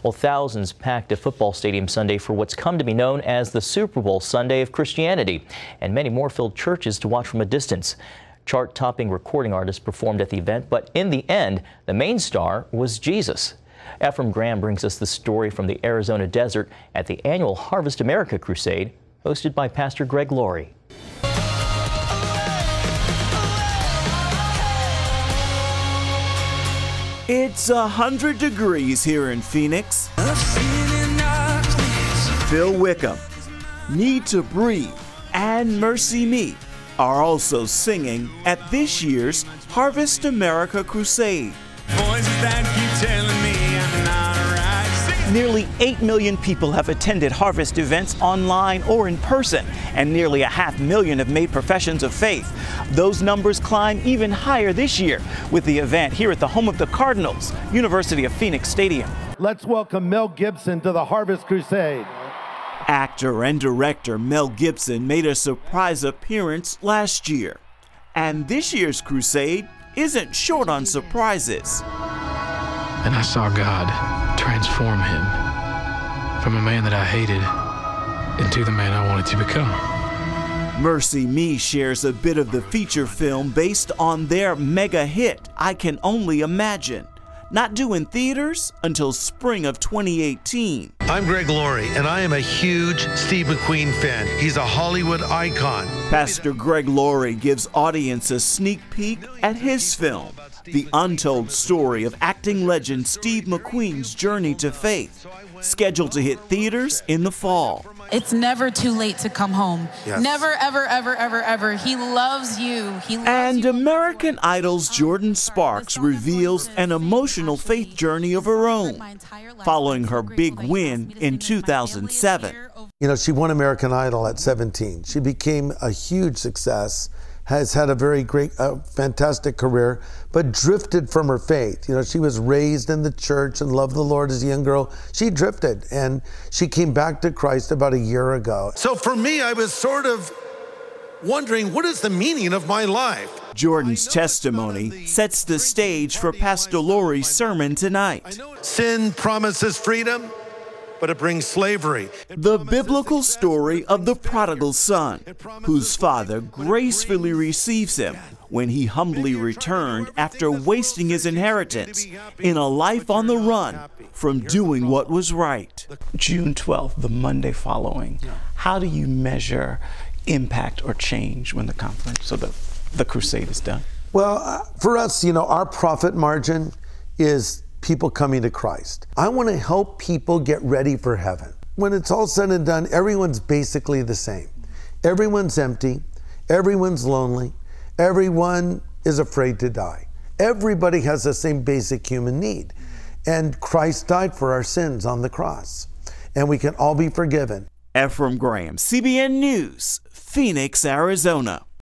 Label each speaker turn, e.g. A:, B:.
A: Well, thousands packed a football stadium Sunday for what's come to be known as the Super Bowl Sunday of Christianity, and many more filled churches to watch from a distance. Chart-topping recording artists performed at the event, but in the end, the main star was Jesus. Ephraim Graham brings us the story from the Arizona desert at the annual Harvest America Crusade, hosted by Pastor Greg Laurie.
B: It's 100 degrees here in Phoenix. Phil Wickham, Need to Breathe, and Mercy Me are also singing at this year's Harvest America Crusade.
C: Voices that keep telling me I'm not right.
B: Nearly 8 million people have attended Harvest events online or in person, and nearly 500,000 have made professions of faith. Those numbers climb even higher this year with the event here at the home of the Cardinals, University of Phoenix Stadium.
D: Let's welcome Mel Gibson to the Harvest Crusade.
B: Actor and director Mel Gibson made a surprise appearance last year. And this year's crusade isn't short on surprises.
E: And I saw God transform him from a man that I hated into the man I wanted to become.
B: Mercy Me shares a bit of the feature film based on their mega hit, I Can Only Imagine, not due in theaters until spring of 2018.
F: I'm Greg Laurie, and I am a huge Steve McQueen fan. He's a Hollywood icon.
B: Pastor Greg Laurie gives audience a sneak peek at his film, the untold story of acting legend Steve McQueen's journey to faith, scheduled to hit theaters in the fall.
G: It's never too late to come home.
F: Yes.
G: Never, ever, ever, ever, ever. He loves you. He loves
B: And
G: you.
B: American Idol's Jordan Sparks reveals an emotional faith journey of her own, following her big win in 2007.
H: You know, she won American Idol at 17. She became a huge success, has had a very great, fantastic career, but drifted from her faith. You know, she was raised in the church and loved the Lord as a young girl. She drifted, and she came back to Christ about a year ago.
F: So for me, I was sort of wondering, what is the meaning of my life?
B: Jordan's testimony sets the stage for Pastor Laurie's sermon tonight.
F: Sin promises freedom, but it brings slavery.
B: The biblical story of the prodigal son, whose father gracefully receives him when he humbly returned after wasting his inheritance in a life on the run from doing what was right. June 12th, the Monday following, how do you measure impact or change when the conference or the crusade is done?
H: Well, for us, you know, our profit margin is people coming to Christ. I want to help people get ready for heaven. When it's all said and done, everyone's basically the same. Everyone's empty, everyone's lonely, everyone is afraid to die. Everybody has the same basic human need. And Christ died for our sins on the cross, and we can all be forgiven.
B: Ephraim Graham, CBN News, Phoenix, Arizona.